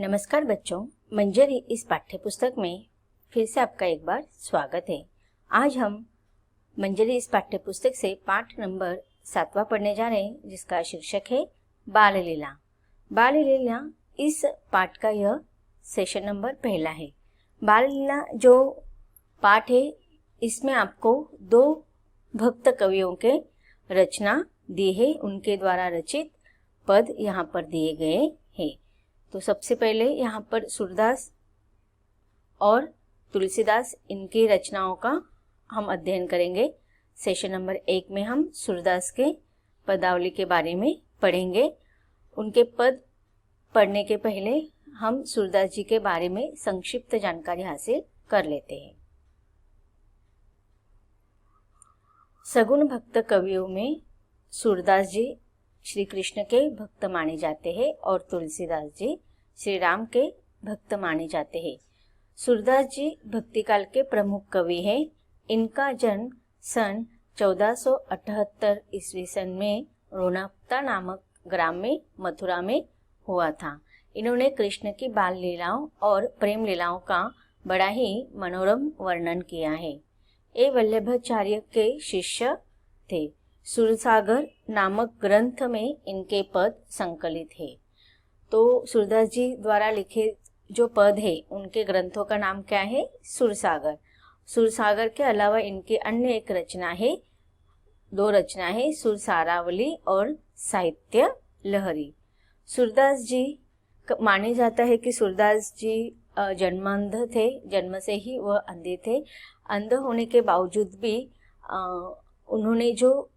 नमस्कार बच्चों, मंजरी इस पाठ्य पुस्तक में फिर से आपका एक बार स्वागत है। आज हम मंजरी इस पाठ्य पुस्तक से पाठ नंबर 7वां पढ़ने जा रहे हैं, जिसका शीर्षक है बाल लीला। बाल लीला इस पाठ का यह सेशन नंबर पहला है। बाल लीला जो पाठ है, इसमें आपको 2 भक्त कवियों के रचना दी है, उनके द्वारा रचित पद यहाँ पर दिए गए हैं। तो सबसे पहले यहाँ पर सूरदास और तुलसीदास इनकी रचनाओं का हम अध्ययन करेंगे। सेशन नंबर 1 में हम सूरदास के पदावली के बारे में पढ़ेंगे। उनके पद पढ़ने के पहले हम सूरदास जी के बारे में संक्षिप्त जानकारी हासिल कर लेते हैं। सगुण भक्त कवियों में सूरदास जी श्री कृष्ण के भक्त माने जाते हैं और तुलसीदास जी श्री राम के भक्त माने जाते हैं। सूरदास जी भक्ति काल के प्रमुख कवि हैं। इनका जन्म सन 1478 ईस्वी सन में रोनाप्ता नामक ग्राम में मथुरा में हुआ था। इन्होंने कृष्ण की बाल लीलाओं और प्रेम लीलाओं का बड़ा ही मनोरम वर्णन किया है। ये वल्लभाचार्य के शिष्य थे। सूरसागर नामक ग्रंथ में इनके पद संकलित है। तो सूरदास जी द्वारा लिखे जो पद है, उनके ग्रंथों का नाम क्या है? सूरसागर। सूरसागर के अलावा इनकी अन्य एक रचना है, 2 रचना है, सुरसारावली और साहित्य लहरी। सूरदास जी माने जाता है कि सूरदास जी जन्मांध थे, जन्म से ही वह अंधे थे। अंध होने के बावजूद भी उन्होंने जो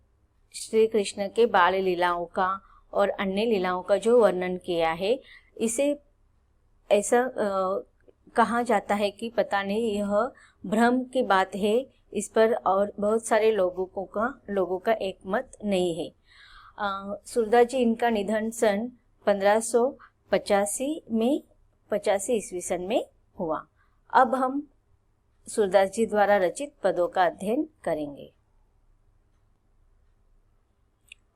श्री कृष्ण के बाल लीलाओं का और अन्य लीलाओं का जो वर्णन किया है, इसे ऐसा कहा जाता है कि पता नहीं यह भ्रम की बात है, इस पर और बहुत सारे लोगों का एक मत नहीं है। सूरदास जी इनका निधन सन 1585 में 85 ईस्वी सन में हुआ। अब हम सूरदास जी द्वारा रचित पदों का अध्ययन करेंगे।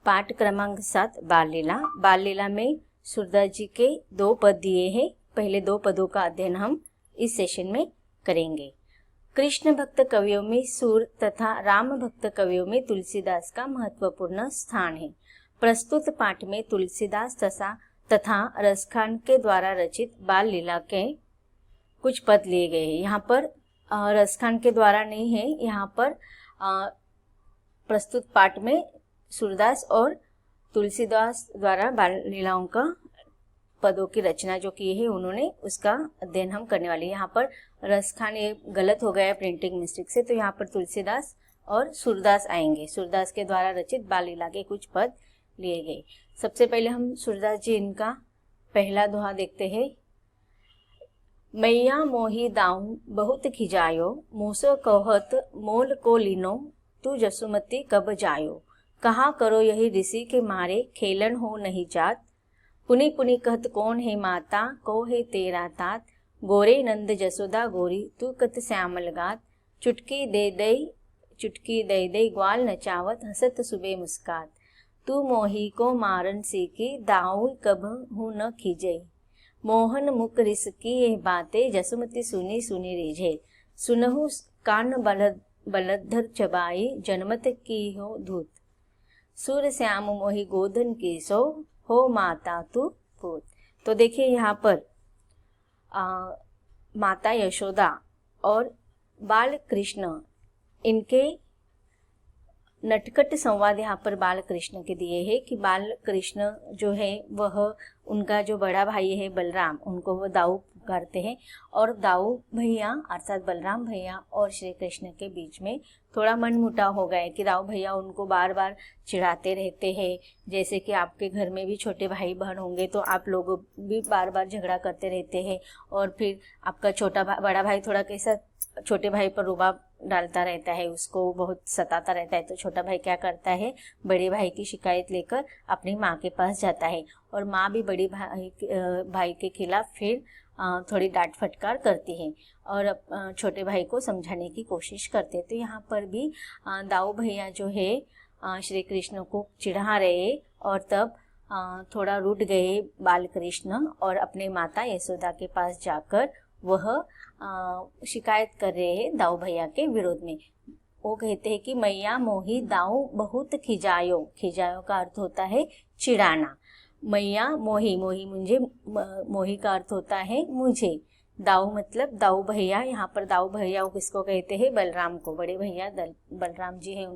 पाठ क्रमांक 7 बाल लीला। बाल लीला में सूरदास जी के 2 पद दिए हैं। पहले 2 पदों का अध्ययन हम इस सेशन में करेंगे। कृष्ण भक्त कवियों में सूर तथा राम भक्त कवियों में तुलसीदास का महत्वपूर्ण स्थान है। प्रस्तुत पाठ में तुलसीदास तथा रसखान के द्वारा रचित बाल लीला के कुछ पद लिए गए हैं। यहाँ पर रसखान के द्वारा नहीं है, यहाँ पर प्रस्तुत पाठ में सूरदास और तुलसीदास द्वारा बाल लीलाओं का पदों की रचना जो की है उन्होंने, उसका अध्ययन हम करने वाले हैं। यहाँ पर रसखान ये गलत हो गया है प्रिंटिंग मिस्टेक से, तो यहाँ पर तुलसीदास और सूरदास आएंगे। सूरदास के द्वारा रचित बाल लीला के कुछ पद लिए गए। सबसे पहले हम सूरदास जी इनका पहला दोहा देखते हैं। मैया मोही दाऊ बहुत खिजायो, मूसो कहत मोल को लीनो, तू जसुमती कब जायो, कहा करो यही ऋषि के मारे, खेलन हो नहीं जात, पुनि पुनि कहत कौन है माता, को है तेरा तात, गोरे नंद जसोदा गोरी, तू कत श्यामल गात, चुटकी दे दे ग्वाल नचावत, हसत सुबे मुस्कात, तू मोही को मारन सीखी, दाऊ कब हूँ न खीजई, मोहन मुख रिसकी ये बातें, जसुमती सुनी सुनी रिझे, सुनहु कान बलद्धर चबाई, जनमत की हो धूत, सूर श्याम मोहि गोधन की सो, हो माता तू पूत। तो देखिए यहाँ पर माता यशोदा और बाल कृष्ण, इनके नटखट संवाद यहाँ पर बाल कृष्ण के दिए हैं कि बाल कृष्ण जो है वह उनका जो बड़ा भाई है बलराम, उनको वो दाऊ पुकारते हैं, और दाऊ भैया अर्थात बलराम भैया और श्री कृष्ण के बीच में थोड़ा मनमुटाव हो गया है कि दाऊ भैया उनको बार बार चिढ़ाते रहते हैं। जैसे कि आपके घर में भी छोटे भाई बहन होंगे तो आप लोग भी बार बार झगड़ा करते रहते हैं, और फिर आपका बड़ा भाई थोड़ा कैसा छोटे भाई पर रुबाब डालता रहता है, उसको बहुत सताता रहता है। तो छोटा भाई क्या करता है, बड़े भाई की शिकायत लेकर अपनी माँ के पास जाता है, और माँ भी बड़े भाई के खिलाफ फिर थोड़ी डांट फटकार करती है और छोटे भाई को समझाने की कोशिश करते हैं। तो यहाँ पर भी दाऊ भैया जो है श्री कृष्ण को चिढ़ा रहे, और तब थोड़ा रूठ गए बाल कृष्ण और अपने माता यशोदा के पास जाकर वह शिकायत कर रहे हैं दाऊ भैया के विरोध में। वो कहते हैं कि मैया मोही दाऊ बहुत खिजायो। खिजायो का अर्थ होता है चिढ़ाना। मैया मोही, मोही मुझे, मोही का अर्थ होता है मुझे। दाऊ मतलब दाऊ भैया, यहाँ पर दाऊ भैया किसको कहते हैं? बलराम को। बड़े भैया बलराम जी हैं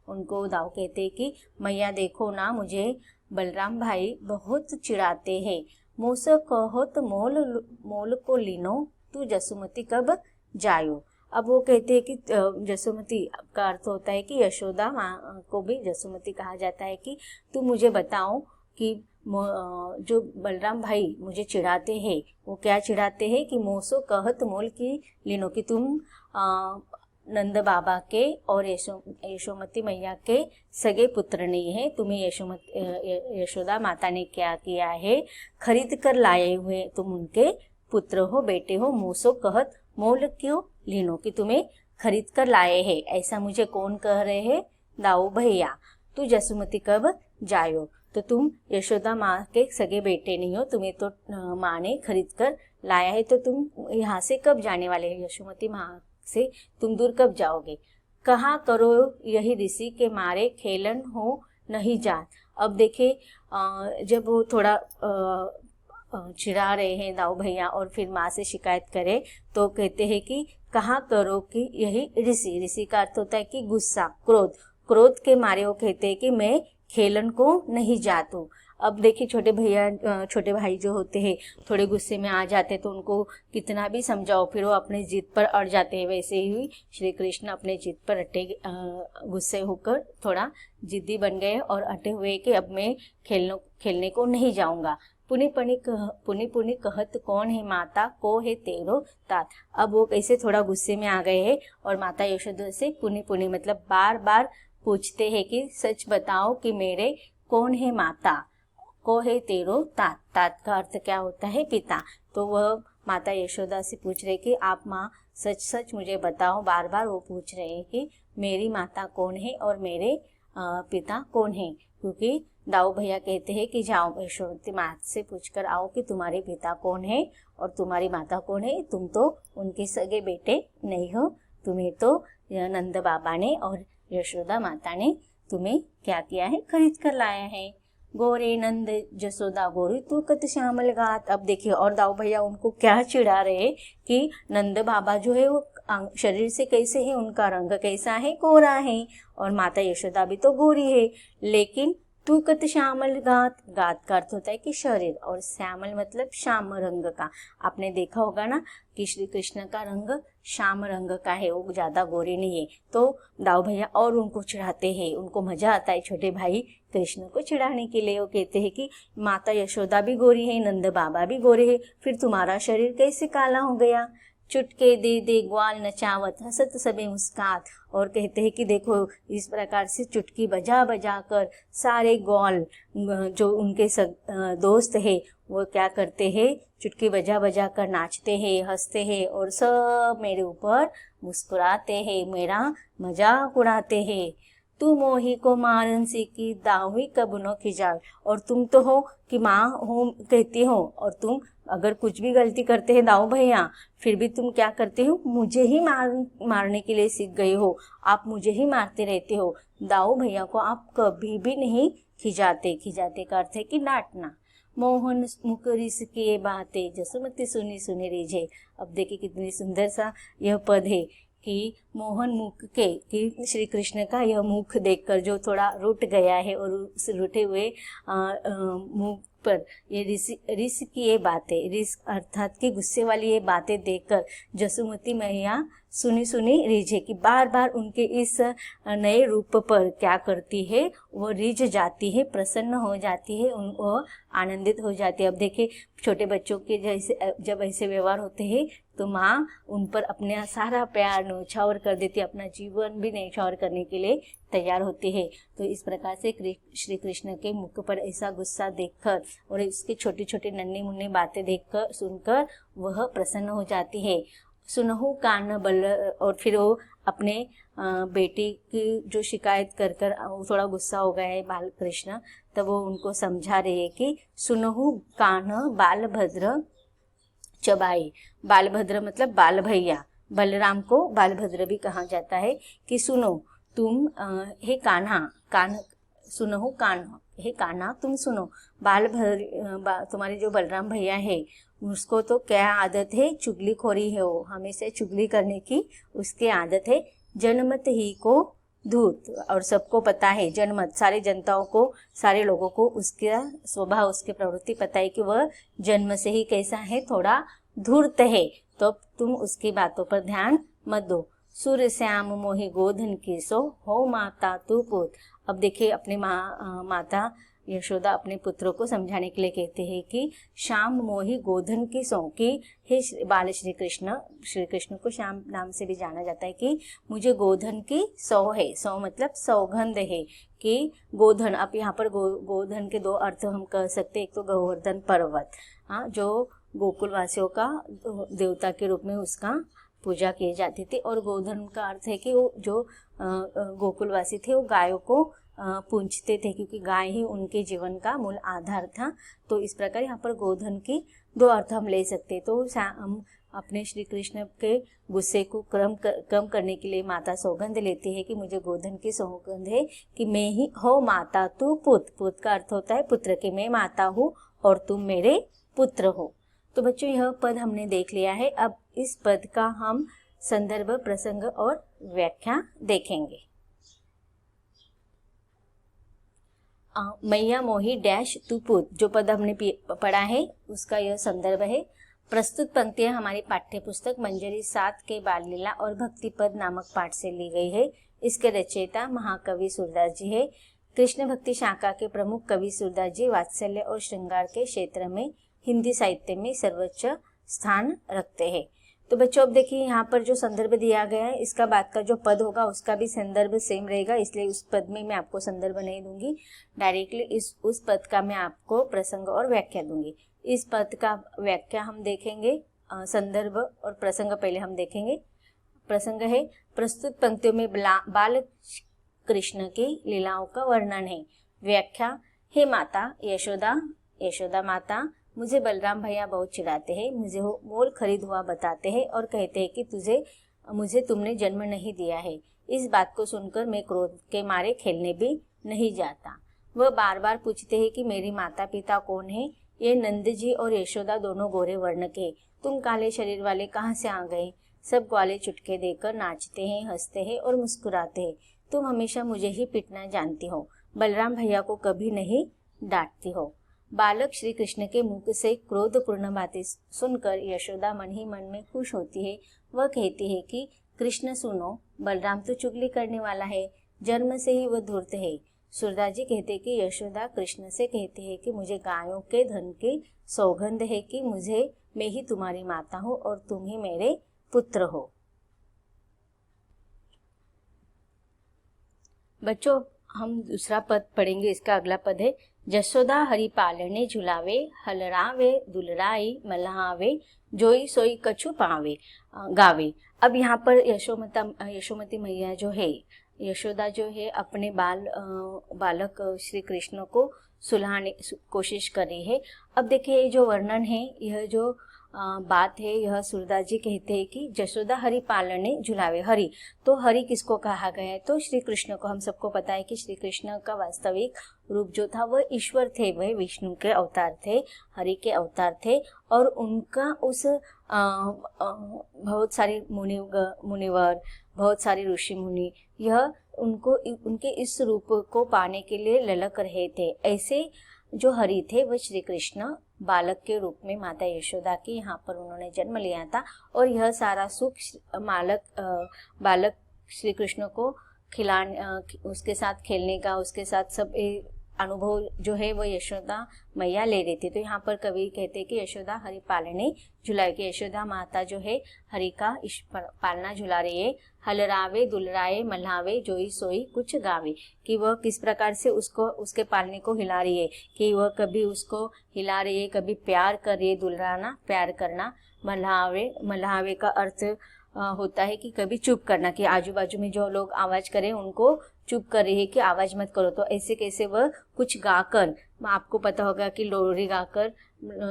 उनको दाऊ कहते हैं कि मैया देखो ना, मुझे बलराम भाई बहुत चिढ़ाते हैं। मुझ कहत मोल को लीनो, तू जसुमती कब जायो। अब वो कहते हैं कि जसुमती का अर्थ होता है कि यशोदा माँ को भी जसुमती कहा जाता है कि तू मुझे बताओ कि जो बलराम भाई मुझे चिढ़ाते हैं वो क्या चिढ़ाते हैं कि मोसो कहत मोल की लीनो, कि तुम नंद बाबा के और यशोमती मैया के सगे पुत्र नहीं है। तुम्हें यशोदा माता ने क्या किया है, खरीद कर लाए हुए तुम उनके पुत्र हो, बेटे हो। मोसो कहत मोल क्यों लीनो, कि तुम्हें खरीद कर लाए हैं। ऐसा मुझे कौन कह रहे हैं? दाऊ भैया। तू जसुमती कब जायो, तो तुम यशोदा माँ के सगे बेटे नहीं हो, तुम्हें तो माँ ने खरीद कर लाया है, तो तुम यहाँ से कब जाने वाले हो? यशोमती माँ से तुम दूर कब जाओगे? कहाँ करो यही ऋषि के मारे खेलन हो नहीं जात। अब देखे जब वो थोड़ा चिढ़ा रहे हैं दाऊ भैया और फिर माँ से शिकायत करे तो कहते हैं कि कहाँ करो कि यही ऋषि। ऋषि का अर्थ होता है कि गुस्सा, क्रोध। क्रोध के मारे वो कहते हैं कि मैं खेलन को नहीं जातू। अब देखिए छोटे भाई जो होते हैं थोड़े गुस्से में आ जाते हैं तो उनको कितना भी समझाओ फिर वो अपने जिद पर अड़ जाते हैं। वैसे ही श्री कृष्ण अपने जिद पर गुस्से होकर थोड़ा जिद्दी बन गए और अटे हुए कि अब मैं खेलने को नहीं जाऊंगा। पुनि पुनि कहत कौन है माता, को है तेरो तात। अब वो कैसे थोड़ा गुस्से में आ गए हैं और माता यशोदा से पुनि मतलब बार बार पूछते हैं कि सच बताओ कि मेरे कौन है माता, को है तेरो तात। तात का अर्थ क्या होता है? पिता। तो वह माता यशोदा से पूछ रहे कि आप माँ सच सच मुझे बताओ। बार बार वो पूछ रहे हैं कि मेरी माता कौन है और मेरे पिता कौन है, क्योंकि दाऊ भैया कहते हैं कि जाओ यशोमती माँ से पूछकर आओ कि तुम्हारे पिता कौन है और तुम्हारी माता कौन है। तुम तो उनके सगे बेटे नहीं हो, तुम्हें तो नंद बाबा ने और यशोदा माता ने तुम्हें क्या किया है, खरीद कर लाया है। गोरे नंद जसोदा गोरी तू कत श्यामल गात। अब देखिए और दाऊ भैया उनको क्या चिढ़ा रहे कि नंद बाबा जो है वो शरीर से कैसे है, उनका रंग कैसा है, गोरा है, और माता यशोदा भी तो गोरी है। लेकिन तू कत श्यामल गात, गात का अर्थ होता है कि शरीर, और श्यामल मतलब श्याम रंग का। आपने देखा होगा ना कि श्री कृष्ण का रंग श्याम रंग का है, वो ज्यादा गोरे नहीं है। तो दाऊ भैया और उनको चिढ़ाते हैं, उनको मजा आता है छोटे भाई कृष्ण को चिढ़ाने के लिए। वो कहते हैं कि माता यशोदा भी गोरी है, नंद बाबा भी गोरे है, फिर तुम्हारा शरीर कैसे काला हो गया। चुटके दे दे ग्वाल नचावत हसत सबे मुस्कात। और कहते हैं कि देखो इस प्रकार से चुटकी बजा बजा कर सारे ग्वाल जो उनके दोस्त है वो क्या करते हैं, चुटकी बजा बजा कर नाचते हैं, हंसते हैं और सब मेरे ऊपर मुस्कुराते हैं, मेरा मजाक उड़ाते हैं। तू मोही को मारन सी की दाहुई कबनो खिजाव। और तुम तो हो कि माँ हो कहती हो, और तुम अगर कुछ भी गलती करते हैं दाऊ भैया फिर भी तुम क्या करते हो, मुझे ही मारने के लिए सीख गए हो, आप मुझे ही मारते रहते हो। दाऊ भैया को आप कभी भी नहीं खिजाते। खिजाते का अर्थ है कि डांटना। मोहन मुख रिस किए बातें जसुमती सुनी सुनी रिझे। अब देखिए कितनी सुंदर सा यह पद है कि मोहन मुख के, कि श्री कृष्ण का यह मुख देखकर जो थोड़ा रूठ गया है और उस रूठे हुए मुख पर ये रिस की ये बातें, रिस अर्थात कि गुस्से वाली ये बातें देखकर जसुमती मैया सुनी सुनी रिझे, कि बार बार उनके इस नए रूप पर क्या करती है, वो रिझ जाती है, प्रसन्न हो जाती है, वो आनंदित हो जाती है। अब देखिए छोटे बच्चों के जैसे जब ऐसे व्यवहार होते हैं तो माँ उन पर अपना सारा प्यार न्यौछावर कर देती है, अपना जीवन भी न्यौछावर करने के लिए तैयार होती है। तो इस प्रकार से श्री कृष्ण के मुख पर ऐसा गुस्सा देखकर और इसकी छोटी छोटी नन्ही मुन्नी बातें देखकर सुनकर वह प्रसन्न हो जाती है। सुनहु कान बल, और फिर वो अपने बेटी की जो शिकायत कर थोड़ा गुस्सा हो गया है बाल कृष्ण, तब वो उनको समझा रही है कि सुनहु कान्ह बालभद्र चबाई। बालभद्र मतलब बाल भैया, बलराम को बालभद्र भी कहा जाता है कि सुनो तुम हे कान्हा, सुनहु कान्हा, हे कान्हा तुम सुनो, तुम्हारे जो बलराम भैया है उसको तो क्या आदत है, चुगलीखोरी है, वो हमेशा चुगली करने की उसकी आदत है। जनमत ही को धूर्त, और सबको पता है, जनमत सारे जनताओं को, सारे लोगों को उसका स्वभाव, उसकी प्रवृत्ति पता है कि वह जन्म से ही कैसा है, थोड़ा धूर्त है, तो तुम उसकी बातों पर ध्यान मत दो। सूर्य श्याम मोहि गोधन की सो, हो माता तू पुत। अब देखिए अपनी माता यशोदा अपने पुत्रों को समझाने के लिए कहते हैं कि श्याम मोहि गोधन की सो, कि हे बाल श्री कृष्ण को श्याम नाम से भी जाना जाता है, कि मुझे गोधन की सौ है, सौ मतलब सौगंध है, कि गोधन, अब यहाँ पर गोधन के दो अर्थ हम कह सकते हैं, एक तो गोवर्धन पर्वत, हाँ, जो गोकुलवासियों का देवता के रूप में उसका पूजा की जाती थी, और गोधन का अर्थ है कि वो जो गोकुलवासी थे वो गायों को पूजते थे, क्योंकि गाय ही उनके जीवन का मूल आधार था। तो इस प्रकार यहाँ पर गोधन की दो अर्थ हम ले सकते हैं। तो हम अपने श्री कृष्ण के गुस्से को कम करने के लिए माता सौगंध लेती है कि मुझे गोधन की सौगंध है कि मैं ही हो माता तू पुत, पुत का अर्थ होता है पुत्र, के मैं माता हूँ और तुम मेरे पुत्र हो। तो बच्चों यह पद हमने देख लिया है। अब इस पद का हम संदर्भ, प्रसंग और व्याख्या देखेंगे। मैया मोही डैश तू पुत, जो पद हमने पढ़ा है उसका यह संदर्भ है। प्रस्तुत पंक्तियां हमारी पाठ्य पुस्तक मंजरी 7 के बाल लीला और भक्ति पद नामक पाठ से ली गई है। इसके रचयिता महाकवि सूरदास जी है। कृष्ण भक्ति शाखा के प्रमुख कवि सूरदास जी वात्सल्य और श्रृंगार के क्षेत्र में हिंदी साहित्य में सर्वोच्च स्थान रखते हैं। तो बच्चों अब देखिए यहाँ पर जो संदर्भ दिया गया है, इसका बाद का जो पद होगा उसका भी संदर्भ सेम रहेगा, इसलिए उस पद में मैं आपको संदर्भ नहीं दूंगी, डायरेक्टली उस पद का मैं आपको प्रसंग और व्याख्या दूंगी। इस पद का व्याख्या हम देखेंगे, संदर्भ और प्रसंग पहले हम देखेंगे। प्रसंग है, प्रस्तुत पंक्तियों में बाल कृष्ण की लीलाओं का वर्णन है। व्याख्या, हे माता यशोदा माता, मुझे बलराम भैया बहुत चिढ़ाते हैं, मुझे मोल खरीद हुआ बताते हैं और कहते हैं कि मुझे तुमने जन्म नहीं दिया है। इस बात को सुनकर मैं क्रोध के मारे खेलने भी नहीं जाता। वह बार बार पूछते हैं कि मेरी माता पिता कौन है। ये नंद जी और यशोदा दोनों गोरे वर्ण के, तुम काले शरीर वाले कहाँ से आ गए। सब ग्वाले चुटके देकर नाचते हैं, हंसते हैं और मुस्कुराते हैं। तुम हमेशा मुझे ही पिटना जानती हो, बलराम भैया को कभी नहीं डांटती हो। बालक श्री कृष्ण के मुख से क्रोधपूर्ण बातें सुनकर यशोदा मन ही मन में खुश होती है। वह कहती है कि कृष्ण सुनो, बलराम तो चुगली करने वाला है, जन्म से ही वह धूर्त है। सूरदास जी कहते कि यशोदा कृष्ण से कहती है कि मुझे गायों के धन की सौगंध है कि मैं ही तुम्हारी माता हूँ और तुम ही मेरे पुत्र हो। बच्चों हम दूसरा पद पढ़ेंगे, इसका अगला पद है, जसोदा हरि पालने झुलावे, हलरावे दुलराई मल्हावे, जोई सोई कछु पावे गावे। अब यहाँ पर यशोमती मैया जो है, यशोदा जो है अपने बालक श्री कृष्ण को सुलाने कोशिश कर रही है। अब देखिए जो वर्णन है, यह जो बात है, यह सूरदास जी कहते हैं कि जसोदा हरि पालने झुलावे। हरि, तो हरि किसको कहा गया है, तो श्री कृष्ण को। हम सबको पता है कि श्री कृष्ण का वास्तविक रूप जो था वह ईश्वर थे, वह विष्णु के अवतार थे, हरि के अवतार थे। और उनका उस बहुत सारे मुनिवर, बहुत सारे ऋषि मुनि, यह उनके इस रूप को पाने के लिए ललक रहे थे। ऐसे जो हरि थे वह श्री कृष्ण बालक के रूप में माता यशोदा की यहाँ पर उन्होंने जन्म लिया था। और यह सारा सुख बालक श्री कृष्ण को उसके साथ खेलने का, उसके साथ सब अनुभव जो है वो यशोदा मैया ले रही थी। तो यहाँ पर कवि कहते हैं कि यशोदा हरि पालने झुलाए, कि यशोदा माता जो है हरि का पालना झुला रही है। हलरावे दुलराए मल्हावे, जोई सोई कुछ गावे, कि वह किस प्रकार से उसके पालने को हिला रही है, कि वह कभी उसको हिला रही है, कभी प्यार कर रही है, दुलराना प्यार करना, मल्हावे का अर्थ होता है कि कभी चुप करना, कि आजू बाजू में जो लोग आवाज करें उनको चुप कर रही है कि आवाज मत करो। तो ऐसे कैसे वह कुछ गाकर, आपको पता होगा कि लोरी गाकर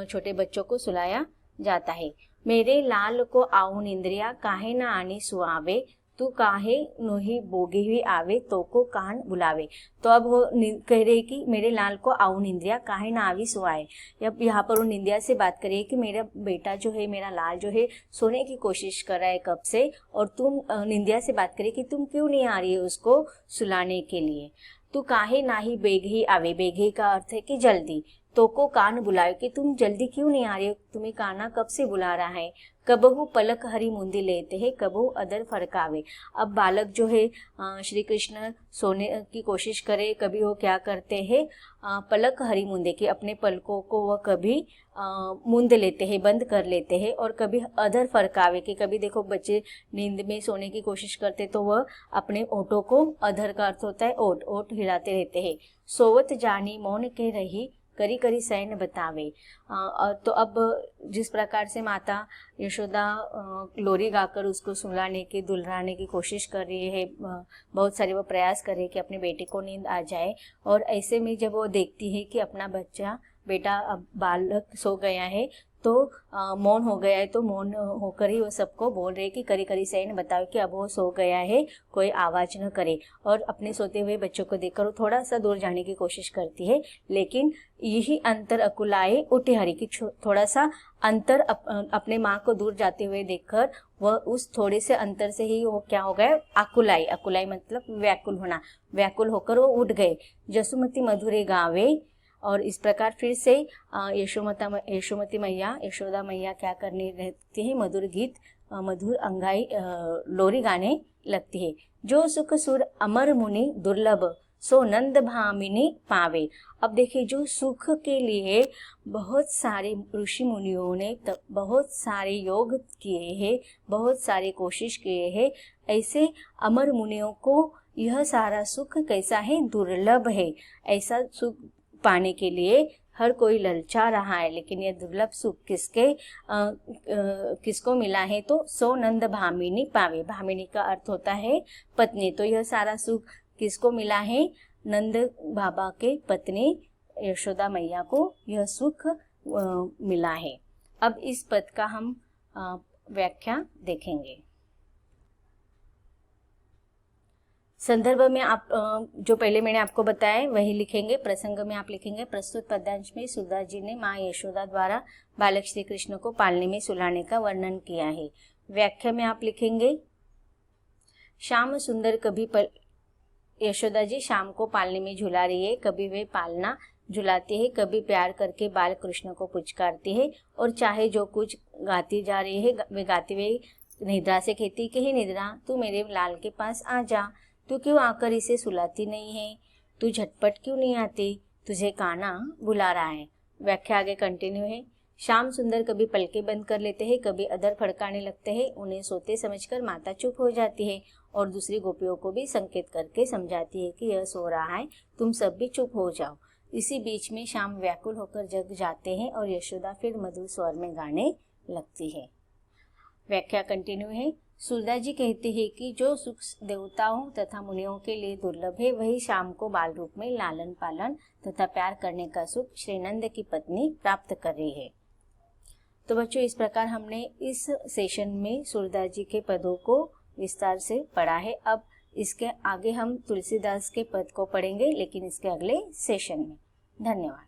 छोटे बच्चों को सुलाया जाता है। मेरे लाल को आऊ निंद्रिया काहे ना आनी सुआवे, तू काहे नोही बोगी हुई आवे तो को कान बुलावे। तो अब वो कह रहे कि मेरे लाल को आऊ निंद्रिया काहे ना आवी सुआए। अब यहाँ पर वो निंदिया से बात करिए कि मेरा बेटा जो है, मेरा लाल जो है सोने की कोशिश कर रहा है कब से, और तुम निंदिया से बात करिए कि तुम क्यों नहीं आ रही है उसको सुलाने के लिए। तू काहे ना ही बेग ही आवे, बेग ही का अर्थ है कि जल्दी, तो को कान बुलाए कि तुम जल्दी क्यों नहीं आ रहे हो, तुम्हें काना कब से बुला रहा है। कबहू पलक हरी मुंदी लेते हैं, कबहू अदर फरकावे। अब बालक जो है श्री कृष्ण सोने की कोशिश करे, कभी वो क्या करते हैं, पलक हरी मुंदे की अपने पलकों को वह कभी मूंद लेते हैं, बंद कर लेते हैं, और कभी अदर फरकावे के, कभी देखो बच्चे नींद में सोने की कोशिश करते तो वह अपने ओठों को, अधर का अर्थ होता है ओठ, ओठ हिलाते रहते हैं। सोवत जानी मौन के रही, करी करी सैन बतावे। तो अब जिस प्रकार से माता यशोदा लोरी गाकर उसको सुलाने की, दुल्हराने की कोशिश कर रही है, बहुत सारे वो प्रयास कर रही है कि अपने बेटे को नींद आ जाए, और ऐसे में जब वो देखती है कि अपना बेटा अब बालक सो गया है, तो मौन हो गया है, तो मौन होकर ही वो सबको बोल रहे कि करी करी सैन बताओ कि अब वो सो गया है, कोई आवाज न करे। और अपने सोते हुए बच्चों को देखकर वो थोड़ा सा दूर जाने की कोशिश करती है, लेकिन यही अंतर अकुलाए उठे हरी, की थोड़ा सा अंतर अपने माँ को दूर जाते हुए देखकर वह उस थोड़े से अंतर से ही वो क्या हो गया, आकुलाई, अकुलाई मतलब व्याकुल होना, व्याकुल होकर वो उठ गए। जसुमती मधुरे गावे। और इस प्रकार फिर से यशोमती मैया, यशोदा मैया क्या करने रहती है, मधुर गीत, मधुर अंगाई लोरी गाने लगती है। जो सुख सुर अमर मुनि दुर्लभ, सो नंद भामिनी पावे। अब देखिए, जो सुख के लिए बहुत सारे ऋषि मुनियों ने बहुत सारे योग किए हैं, बहुत सारे कोशिश किए हैं, ऐसे अमर मुनियों को यह सारा सुख कैसा है, दुर्लभ है। ऐसा सुख पाने के लिए हर कोई ललचा रहा है, लेकिन यह दुर्लभ सुख किसको मिला है, तो सो नंद भामिनी पावे। भामिनी का अर्थ होता है पत्नी। तो यह सारा सुख किसको मिला है, नंद बाबा के पत्नी यशोदा मैया को यह सुख मिला है। अब इस पद का हम व्याख्या देखेंगे। संदर्भ में आप जो पहले मैंने आपको बताया वही लिखेंगे। प्रसंग में आप लिखेंगे, प्रस्तुत पद्यांश में सुधा जी ने माँ यशोदा द्वारा बालक श्री कृष्ण को पालने में सुलाने का वर्णन किया है। व्याख्या में आप लिखेंगे, श्याम सुंदर कभी यशोदा जी शाम को पालने में झुला रही है, कभी वे पालना झुलाती है, कभी प्यार करके बाल कृष्ण को पुचकारती है, और चाहे जो कुछ गाती जा रही है वे गाती हुए निद्रा से कहती कि हे निद्रा, तू मेरे लाल के पास आ जा, तू क्यों आकर इसे सुलाती नहीं है, तू झटपट क्यों नहीं आती, तुझे काना बुला रहा है। व्याख्या आगे कंटिन्यू है। श्याम सुंदर कभी पलके बंद कर लेते हैं, कभी अधर फड़काने लगते हैं, उन्हें सोते समझकर माता चुप हो जाती है और दूसरी गोपियों को भी संकेत करके समझाती है कि यह सो रहा है, तुम सब भी चुप हो जाओ। इसी बीच में श्याम व्याकुल होकर जग जाते हैं और यशोदा फिर मधुर स्वर में गाने लगती है। व्याख्या कंटिन्यू है। सुधा जी कहती है कि जो सुख देवताओं तथा मुनियों के लिए दुर्लभ है, वही शाम को बाल रूप में लालन पालन तथा प्यार करने का सुख श्रीनंद की पत्नी प्राप्त कर रही है। तो बच्चों, इस प्रकार हमने इस सेशन में सुरदास जी के पदों को विस्तार से पढ़ा है। अब इसके आगे हम तुलसीदास के पद को पढ़ेंगे, लेकिन इसके अगले सेशन में। धन्यवाद।